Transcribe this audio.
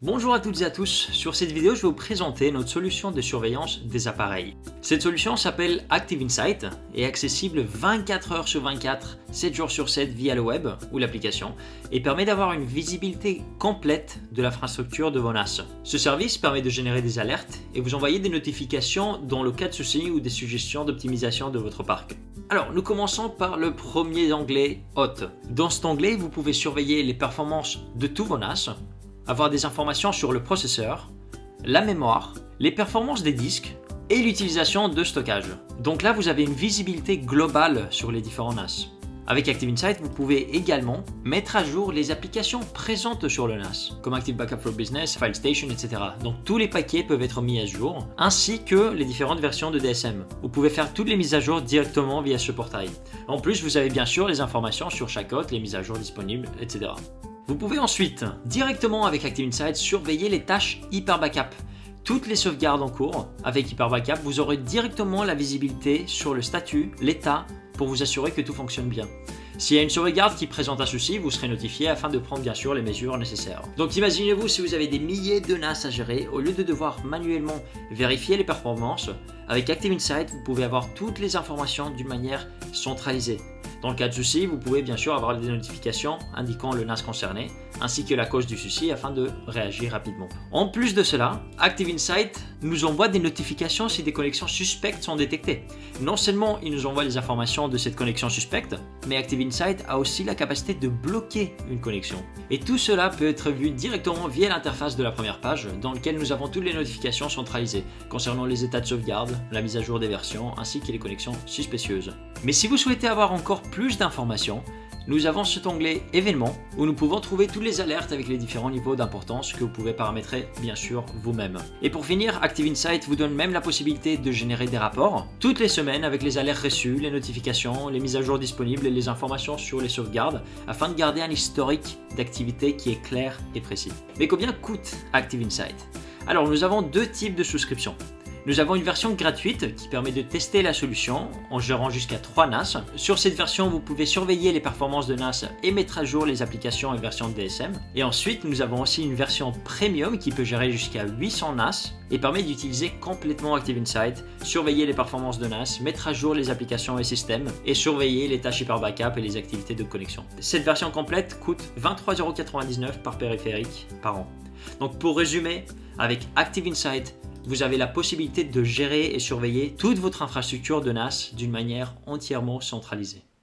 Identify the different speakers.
Speaker 1: Bonjour à toutes et à tous, sur cette vidéo je vais vous présenter notre solution de surveillance des appareils. Cette solution s'appelle Active Insight et est accessible 24 heures sur 24, 7 jours sur 7 via le web ou l'application et permet d'avoir une visibilité complète de l'infrastructure de vos NAS. Ce service permet de générer des alertes et vous envoyer des notifications dans le cas de souci ou des suggestions d'optimisation de votre parc. Alors nous commençons par le premier onglet Hot. Dans cet onglet vous pouvez surveiller les performances de tous vos NAS, avoir des informations sur le processeur, la mémoire, les performances des disques et l'utilisation de stockage. Donc là, vous avez une visibilité globale sur les différents NAS. Avec Active Insight, vous pouvez également mettre à jour les applications présentes sur le NAS, comme Active Backup for Business, FileStation, etc. Donc tous les paquets peuvent être mis à jour, ainsi que les différentes versions de DSM. Vous pouvez faire toutes les mises à jour directement via ce portail. En plus, vous avez bien sûr les informations sur chaque hôte, les mises à jour disponibles, etc. Vous pouvez ensuite, directement avec Active Insight, surveiller les tâches Hyper Backup. Toutes les sauvegardes en cours, avec Hyper Backup, vous aurez directement la visibilité sur le statut, l'état, pour vous assurer que tout fonctionne bien. S'il y a une sauvegarde qui présente un souci, vous serez notifié afin de prendre bien sûr les mesures nécessaires. Donc imaginez-vous si vous avez des milliers de NAS à gérer, au lieu de devoir manuellement vérifier les performances, avec Active Insight, vous pouvez avoir toutes les informations d'une manière centralisée. Dans le cas de souci, vous pouvez bien sûr avoir des notifications indiquant le NAS concerné, ainsi que la cause du souci afin de réagir rapidement. En plus de cela, Active Insight nous envoie des notifications si des connexions suspectes sont détectées. Non seulement il nous envoie les informations de cette connexion suspecte, mais Active Insight a aussi la capacité de bloquer une connexion. Et tout cela peut être vu directement via l'interface de la première page, dans laquelle nous avons toutes les notifications centralisées, concernant les états de sauvegarde, la mise à jour des versions, ainsi que les connexions suspicieuses. Mais si vous souhaitez avoir encore plus d'informations, nous avons cet onglet événements où nous pouvons trouver toutes les alertes avec les différents niveaux d'importance que vous pouvez paramétrer bien sûr vous-même. Et pour finir, Active Insight vous donne même la possibilité de générer des rapports toutes les semaines avec les alertes reçues, les notifications, les mises à jour disponibles et les informations sur les sauvegardes afin de garder un historique d'activité qui est clair et précis. Mais combien coûte Active Insight? Alors nous avons deux types de souscriptions. Nous avons une version gratuite qui permet de tester la solution en gérant jusqu'à 3 NAS. Sur cette version, vous pouvez surveiller les performances de NAS et mettre à jour les applications et versions de DSM. Et ensuite, nous avons aussi une version premium qui peut gérer jusqu'à 800 NAS et permet d'utiliser complètement Active Insight, surveiller les performances de NAS, mettre à jour les applications et systèmes et surveiller les tâches Hyper Backup et les activités de connexion. Cette version complète coûte 23,99 € par périphérique par an. Donc pour résumer, avec Active Insight, vous avez la possibilité de gérer et surveiller toute votre infrastructure de NAS d'une manière entièrement centralisée.